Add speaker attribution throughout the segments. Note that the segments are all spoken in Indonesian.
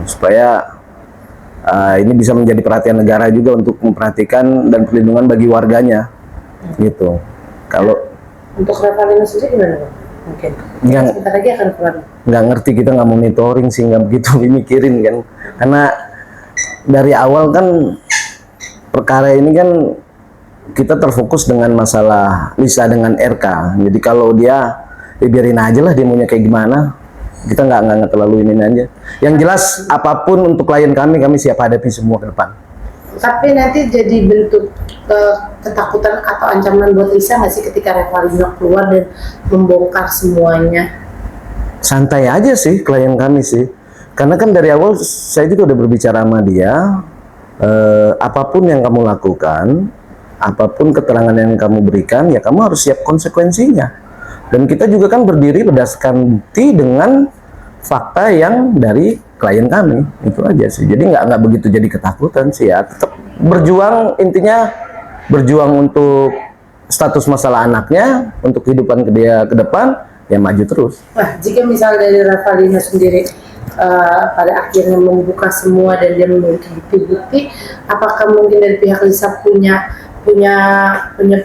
Speaker 1: supaya ini bisa menjadi perhatian negara juga untuk memperhatikan dan perlindungan bagi warganya gitu. Kalau
Speaker 2: untuk Revalina sendiri gimana Bang? Mungkin sebentar lagi akan keluar.
Speaker 1: Nggak ngerti, kita nggak monitoring sih, nggak begitu mikirin kan, karena dari awal kan perkara ini kan kita terfokus dengan masalah Lisa dengan RK. Jadi kalau dia biarin aja lah dia maunya kayak gimana, kita nggak terlalu ini aja. Yang jelas apapun untuk klien kami siap hadapi semua ke depan.
Speaker 2: Tapi nanti jadi bentuk ketakutan atau ancaman buat Lisa nggak sih ketika Revalina keluar dan membongkar semuanya?
Speaker 1: Santai aja sih klien kami sih, karena kan dari awal saya juga udah berbicara sama dia, apapun yang kamu lakukan, apapun keterangan yang kamu berikan, ya kamu harus siap konsekuensinya. Dan kita juga kan berdiri berdasarkan bukti dengan fakta yang dari klien kami, itu aja sih. Jadi nggak begitu jadi ketakutan sih ya, tetap berjuang, intinya berjuang untuk status masalah anaknya, untuk kehidupan dia ke depan, ya maju terus.
Speaker 2: Nah, jika misal dari Revalina sendiri pada akhirnya membuka semua dan dia memiliki bukti-bukti, apakah mungkin dari pihak Lisa punya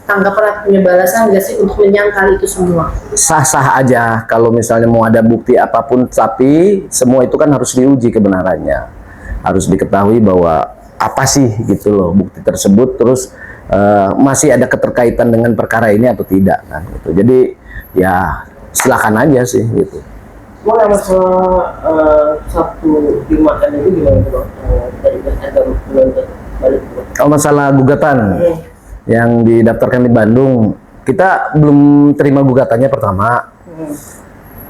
Speaker 2: tanggapan atau punya balasan nggak sih untuk menyangkal itu semua?
Speaker 1: Sah-sah aja kalau misalnya mau ada bukti apapun, tapi semua itu kan harus diuji kebenarannya, harus diketahui bahwa apa sih gitu loh bukti tersebut, terus masih ada keterkaitan dengan perkara ini atau tidak kan gitu. Jadi ya silakan aja sih gitu.
Speaker 3: Mau masalah 1.5 M itu gimana Bang? Dari balik.
Speaker 1: Kalau masalah gugatan yang didaftarkan di Bandung, kita belum terima gugatannya pertama.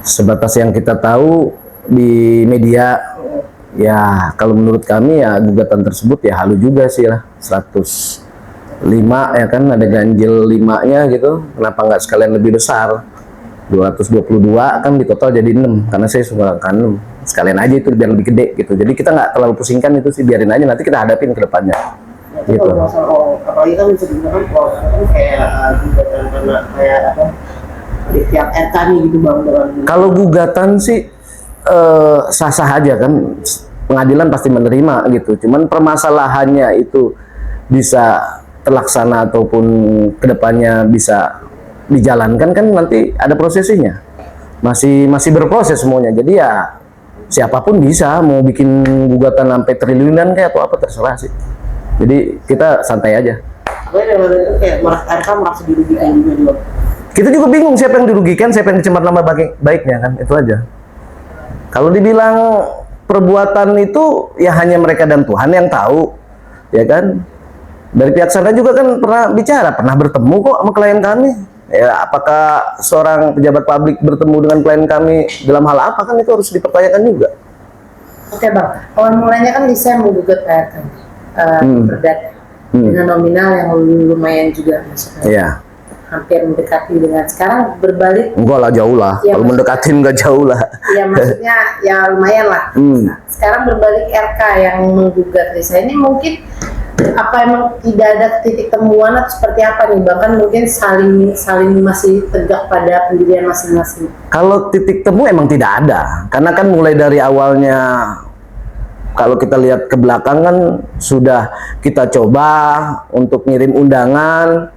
Speaker 1: Sebatas yang kita tahu di media, ya kalau menurut kami ya gugatan tersebut ya halu juga sih lah, 105 ya kan, ada ganjil 5-nya gitu, kenapa nggak sekalian lebih besar, 222 kan di total jadi 6, karena saya sumbangkan 6, sekalian aja itu biar lebih gede gitu. Jadi kita nggak terlalu pusingkan itu sih, biarin aja, nanti kita hadapin ke depannya gitu.
Speaker 3: Kalau masalah apalagi kan bisa digunakan kalau kayak gugatan karena kayak apa di pihak RK nih gitu Bang.
Speaker 1: Kalau gugatan sih sah-sah aja kan, pengadilan pasti menerima gitu. Cuman permasalahannya itu bisa terlaksana ataupun kedepannya bisa dijalankan kan nanti ada prosesinya, masih berproses semuanya. Jadi ya siapapun bisa mau bikin gugatan sampai triliunan kayak atau apa, terserah sih. Jadi kita santai aja.
Speaker 3: Kayak RK merasa dirugikan juga.
Speaker 1: Kita juga bingung siapa yang dirugikan, siapa yang dicemar nama baiknya kan, itu aja. Kalau dibilang perbuatan itu ya hanya mereka dan Tuhan yang tahu, ya kan. Dari pihak sana juga kan pernah bicara, pernah bertemu kok sama klien kami. Ya, apakah seorang pejabat publik bertemu dengan klien kami dalam hal apa, kan itu harus dipertanyakan juga.
Speaker 2: Oke Bang, awal mulanya kan Lisa menggugat RK perdata dengan nominal yang lumayan juga maksudnya.
Speaker 1: Iya.
Speaker 2: Hampir mendekati, dengan sekarang berbalik.
Speaker 1: Enggak lah, jauh lah. Ya, kalau mendekatin enggak jauh lah.
Speaker 2: Ya maksudnya ya lumayan lah. Sekarang berbalik RK yang menggugat Lisa ini, mungkin apa emang tidak ada titik temuan atau seperti apa nih, bahkan mungkin saling masih tegak pada pendirian masing-masing?
Speaker 1: Kalau titik temu emang tidak ada, karena kan mulai dari awalnya kalau kita lihat ke belakang kan sudah kita coba untuk ngirim undangan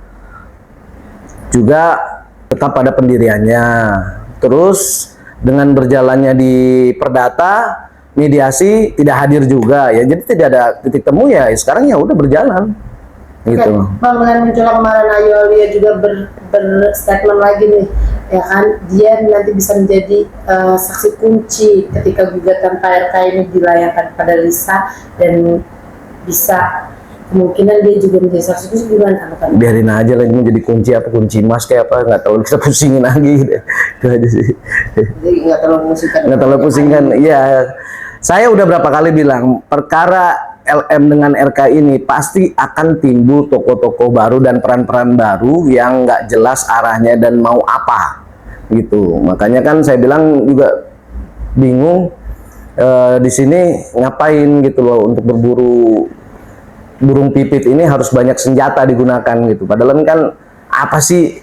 Speaker 1: juga tetap pada pendiriannya, terus dengan berjalannya di perdata mediasi tidak hadir juga ya, jadi tidak ada titik temu ya, sekarang ya udah berjalan gitu.
Speaker 2: Bang, dengan munculnya kemarin Ayu Aulia juga berstatement lagi nih, ya kan, dia nanti bisa menjadi saksi kunci ketika gugatan PRK ini dilayangkan pada Lisa, dan bisa kemungkinan dia juga menjadi saksi kunci. Gimana kan?
Speaker 1: Biarin aja lah, ini jadi kunci apa, kunci emas kayak apa, nggak terlalu kita pusingin lagi gitu. Itu aja sih.
Speaker 3: Jadi nggak terlalu
Speaker 1: pusingkan. Iya, saya udah berapa kali bilang perkara LM dengan RK ini pasti akan timbul tokoh-tokoh baru dan peran-peran baru yang nggak jelas arahnya dan mau apa gitu. Makanya kan saya bilang juga bingung di sini ngapain gitu loh, untuk berburu burung pipit ini harus banyak senjata digunakan gitu. Padahal kan apa sih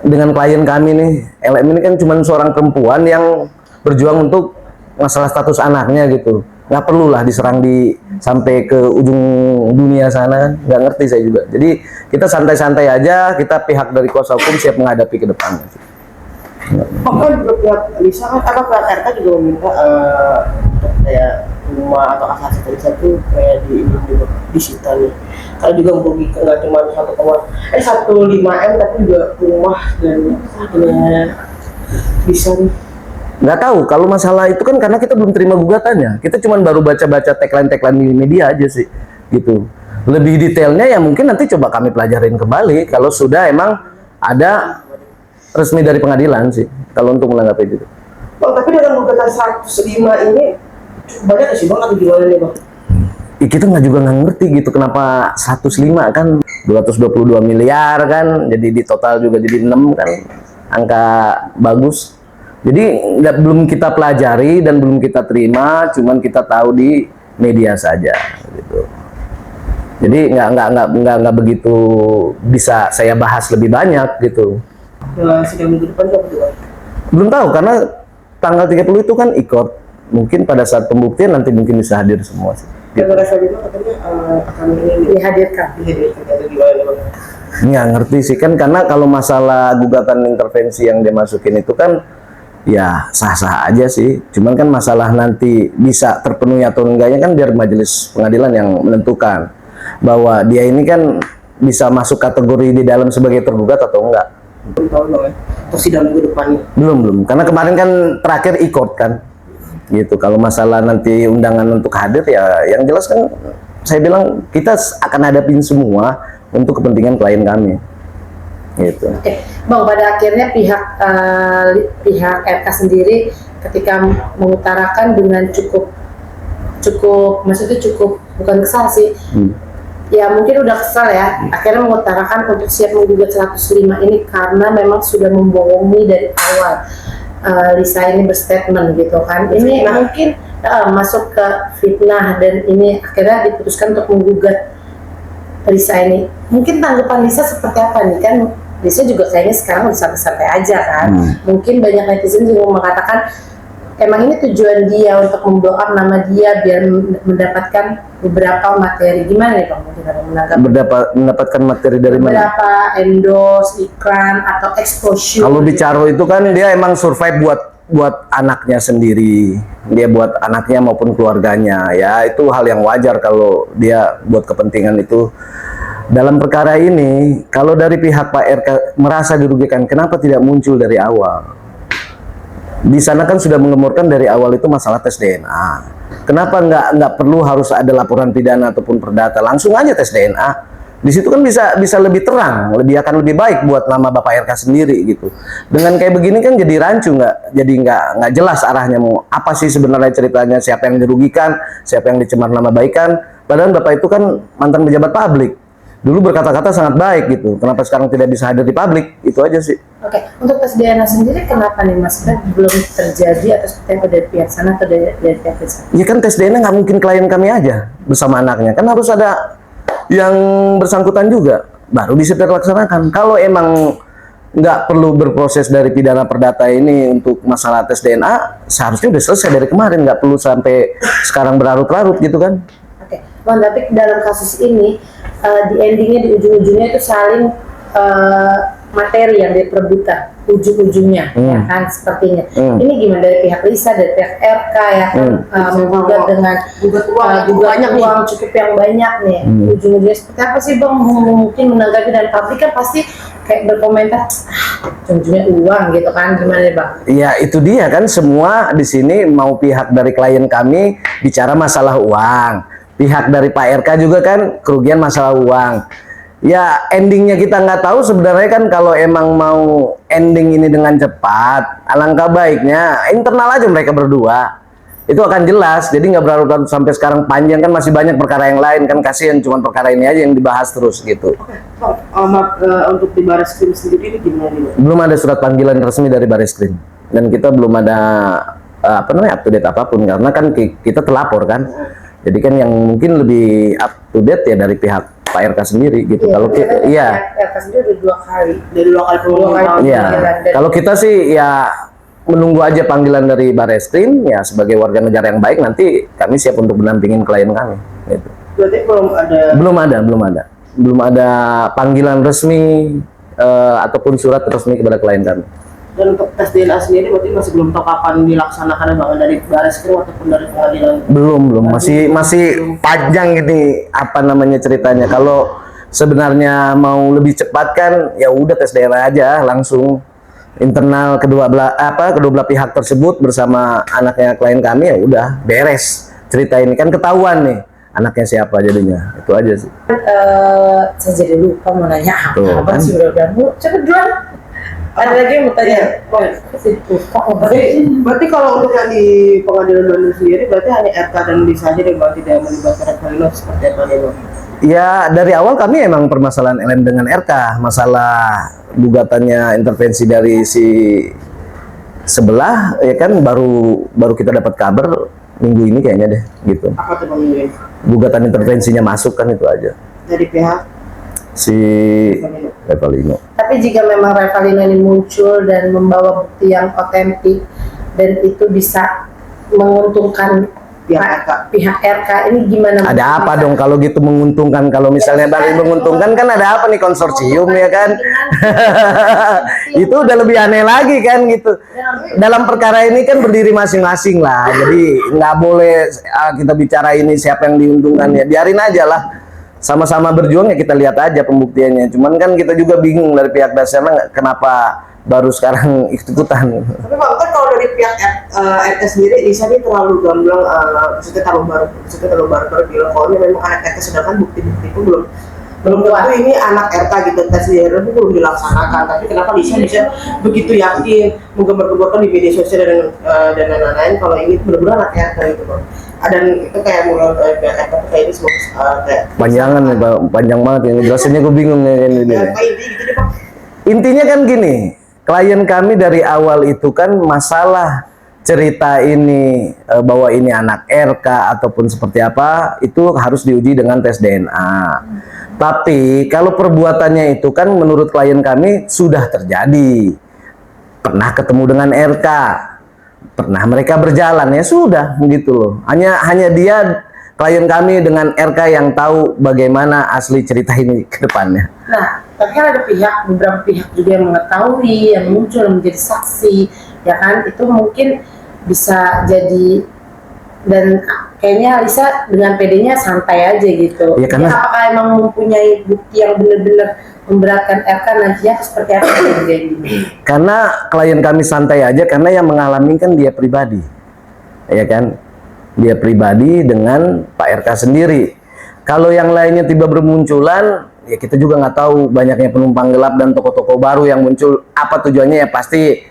Speaker 1: dengan klien kami nih, LM ini kan cuma seorang perempuan yang berjuang untuk masalah status anaknya gitu. nggak perlu lah diserang sampai ke ujung dunia sana kan, nggak ngerti saya juga. Jadi kita santai-santai aja, kita pihak dari kuasa hukum siap menghadapi ke depan.
Speaker 3: Bahkan juga pihak Lisa kan apa pihak RK juga meminta untuk kayak rumah atau aset Lisa tuh kayak disita nih. Kalau juga merugikan nggak cuma 1,5 M tapi juga rumah dan bisa nih.
Speaker 1: Nggak tahu, kalau masalah itu kan karena kita belum terima gugatannya. Kita cuma baru baca-baca tagline-tagline di media aja sih, gitu. Lebih detailnya ya mungkin nanti coba kami pelajarin kembali kalau sudah emang ada resmi dari pengadilan sih, kalau untuk menanggapi itu.
Speaker 3: Bang, tapi dengan gugatan 105 ini banyak nggak sih Bang atau gimana nih Bang?
Speaker 1: Kita juga nggak ngerti gitu kenapa 105 kan 222 miliar kan, jadi di total juga jadi 6 kan, angka bagus. Jadi belum kita pelajari dan belum kita terima, cuman kita tahu di media saja gitu. Jadi nggak begitu bisa saya bahas lebih banyak gitu.
Speaker 3: Sidang minggu depan apa tuh?
Speaker 1: Belum tahu karena tanggal 30 itu kan ikut. Mungkin pada saat pembuktian nanti mungkin bisa hadir semua sih.
Speaker 3: Yang ngerasa juga katanya akan
Speaker 2: dihadirkan
Speaker 3: atau gimana Bang?
Speaker 1: Nggak ngerti sih kan, karena kalau masalah gugatan intervensi yang dia masukin itu kan ya sah-sah aja sih. Cuman kan masalah nanti bisa terpenuhi atau enggaknya kan biar majelis pengadilan yang menentukan bahwa dia ini kan bisa masuk kategori di dalam sebagai tergugat atau enggak.
Speaker 3: Belum tahu Bang ya? Atau sidang minggu depannya?
Speaker 1: Belum. Karena kemarin kan terakhir ikut kan. Gitu. Kalau masalah nanti undangan untuk hadir ya yang jelas kan saya bilang kita akan hadapin semua untuk kepentingan klien kami. Gitu.
Speaker 2: Oke, Bang, pada akhirnya pihak RK sendiri ketika mengutarakan dengan cukup maksudnya cukup bukan kesal sih. Ya mungkin udah kesal ya, akhirnya mengutarakan untuk siap menggugat 105 ini karena memang sudah membohongi dari awal. Lisa ini berstatement gitu kan, ini mungkin masuk ke fitnah dan ini akhirnya diputuskan untuk menggugat Lisa ini. Mungkin tanggapan Lisa seperti apa nih, kan Lisa juga kayaknya sekarang udah santai-santai aja kan. Mungkin banyak netizen juga mengatakan emang ini tujuan dia untuk memblow nama dia biar mendapatkan beberapa materi. Gimana nih Bang? Mungkin ada menanggapi
Speaker 1: mendapatkan materi dari mana?
Speaker 2: Beberapa endorse, iklan atau exposure.
Speaker 1: Kalau bicara itu kan dia emang survive buat anaknya sendiri. Dia buat anaknya maupun keluarganya. Ya itu hal yang wajar kalau dia buat kepentingan itu. Dalam perkara ini, kalau dari pihak Pak RK merasa dirugikan, kenapa tidak muncul dari awal? Di sana kan sudah mengemurkan dari awal itu masalah tes DNA. Kenapa nggak perlu harus ada laporan pidana ataupun perdata, langsung aja tes DNA. Di situ kan bisa lebih terang, akan lebih baik buat nama Bapak RK sendiri gitu. Dengan kayak begini kan jadi rancu, nggak jelas arahnya mau apa sih sebenarnya ceritanya, siapa yang dirugikan, siapa yang dicemar nama baikan. Padahal Bapak itu kan mantan pejabat publik. Dulu berkata-kata sangat baik gitu. Kenapa sekarang tidak bisa hadir di publik? Itu aja sih.
Speaker 2: Oke, untuk tes DNA sendiri kenapa nih Mas? Kan belum terjadi atau seperti apa dari pihak sana atau dari pihak sana?
Speaker 1: Ya kan tes DNA nggak mungkin klien kami aja bersama anaknya. Kan harus ada yang bersangkutan juga. Baru bisa terlaksanakan. Kalau emang nggak perlu berproses dari pidana perdata ini untuk masalah tes DNA, seharusnya udah selesai dari kemarin. Nggak perlu sampai sekarang berlarut-larut gitu kan.
Speaker 2: Oke, Bang, tapi dalam kasus ini di endingnya, di ujung-ujungnya itu saling materi yang diperebutkan ujung-ujungnya, ya kan sepertinya. Ini gimana dari pihak Lisa, dari pihak RK ya kan menggugat dengan uang cukup yang banyak nih. Ujung-ujungnya seperti apa sih Bang? Mungkin menanggapi dan publik kan pasti kayak berkomentar ujung-ujungnya uang gitu kan, gimana nih Bang?
Speaker 1: Ya itu dia kan, semua di sini mau pihak dari klien kami bicara masalah uang. Pihak dari Pak RK juga kan kerugian masalah uang. Ya endingnya kita nggak tahu sebenarnya kan. Kalau emang mau ending ini dengan cepat, alangkah baiknya internal aja mereka berdua. Itu akan jelas. Jadi nggak berlarut-larut sampai sekarang panjang kan, masih banyak perkara yang lain kan, kasihan cuma perkara ini aja yang dibahas terus gitu.
Speaker 3: Untuk di Bareskrim sendiri ini gimana nih?
Speaker 1: Belum ada surat panggilan resmi dari Bareskrim dan kita belum ada up to date apapun karena kan kita terlapor kan. Jadi kan yang mungkin lebih up to date ya dari pihak Pak RK sendiri gitu.
Speaker 2: Iya,
Speaker 1: Kalau kita,
Speaker 2: RK sendiri udah 2 kali.
Speaker 3: Dari 2 kali
Speaker 1: Iya. Kalau kita sih ya menunggu aja panggilan dari Bareskrim ya, sebagai warga negara yang baik nanti kami siap untuk mendampingin klien kami gitu.
Speaker 3: Berarti
Speaker 1: belum ada panggilan resmi ataupun surat resmi kepada klien kami.
Speaker 3: Dan untuk tes DNA sendiri berarti masih belum tahu kapan dilaksanakan Bang, dari Bareskrim ataupun dari pengadilan?
Speaker 1: Belum, masih panjang ini apa namanya ceritanya. Kalau sebenarnya mau lebih cepat kan ya udah tes DNA aja langsung internal kedua belah pihak tersebut bersama anaknya klien kami, ya udah beres cerita ini, kan ketahuan nih anaknya siapa jadinya. Itu aja sih.
Speaker 2: Saya jadi lupa mau nanya apa.
Speaker 1: Tuh,
Speaker 2: Abang
Speaker 1: kan?
Speaker 2: sih udah cepet duluan. Ada lagi yang mau tanya?
Speaker 3: Berarti kalau untuk yang di pengadilan Bandung sendiri berarti hanya RK dan Lisa aja deh Bang, tidak melibatkan Revalino seperti apa nih Bang?
Speaker 1: Ya dari awal kami emang permasalahan LM dengan RK, masalah gugatannya intervensi dari si sebelah ya kan, baru kita dapat kabar minggu ini kayaknya deh gitu.
Speaker 3: Apa tuh Bang ini?
Speaker 1: Gugatan intervensinya masuk kan, itu aja
Speaker 3: Dari pihak
Speaker 1: si Revalino.
Speaker 2: Tapi jika memang Revalino ini muncul dan membawa bukti yang otentik dan itu bisa menguntungkan pihak RK ini gimana?
Speaker 1: Ada apa dong kalau gitu menguntungkan? Kalau misalnya dari menguntungkan kan ada apa nih, konsorsium ya kan? Itu udah lebih aneh lagi kan gitu. Dalam perkara ini kan berdiri masing-masing lah. Jadi nggak boleh kita bicara ini siapa yang diuntungkan, ya biarin aja lah. Sama-sama berjuang ya, kita lihat aja pembuktiannya. Cuman kan kita juga bingung dari pihak dasarnya kenapa baru sekarang ikutan.
Speaker 3: Tapi Bang, kan kalau dari pihak RK sendiri Lisa ini terlalu gamblang, maksudnya terlalu barbar bilang kalau ini memang anak RK, sedangkan bukti-bukti itu belum tentu ini anak RK gitu, tes DNA itu belum dilaksanakan. Tapi kenapa Lisa bisa begitu yakin menggambar-gambarkan di media sosial dan lain-lain kalau ini benar-benar anak RK gitu Bang? Dan itu kayak mulai pihak RK kayak ini semua kayak
Speaker 1: Panjangan nih, panjang banget yang jelasinnya, gue bingung nih ini.
Speaker 3: kayak ini gitu deh Bang.
Speaker 1: Intinya kan gini, klien kami dari awal itu kan masalah cerita ini bahwa ini anak RK ataupun seperti apa itu harus diuji dengan tes DNA. Tapi kalau perbuatannya itu kan menurut klien kami sudah terjadi, pernah ketemu dengan RK, pernah mereka berjalan, ya sudah begitu loh. Hanya dia klien kami dengan RK yang tahu bagaimana asli cerita ini ke depannya.
Speaker 2: Nah, tapi kan ada beberapa pihak juga yang mengetahui, yang muncul menjadi saksi, ya kan? Itu mungkin bisa jadi, dan kayaknya Lisa dengan PD-nya santai aja gitu.
Speaker 1: Ya, karena
Speaker 2: apakah emang mempunyai bukti yang benar-benar memberatkan RK nantinya seperti apa juga ini?
Speaker 1: Karena klien kami santai aja karena yang mengalami kan dia pribadi, ya kan? Dia pribadi dengan Pak RK sendiri. Kalau yang lainnya tiba bermunculan, ya kita juga nggak tahu, banyaknya penumpang gelap dan toko-toko baru yang muncul. Apa tujuannya? Ya pasti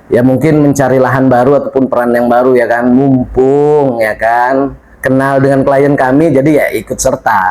Speaker 1: ya mungkin mencari lahan baru ataupun peran yang baru ya kan. Mumpung ya kan kenal dengan klien kami, jadi ya ikut serta.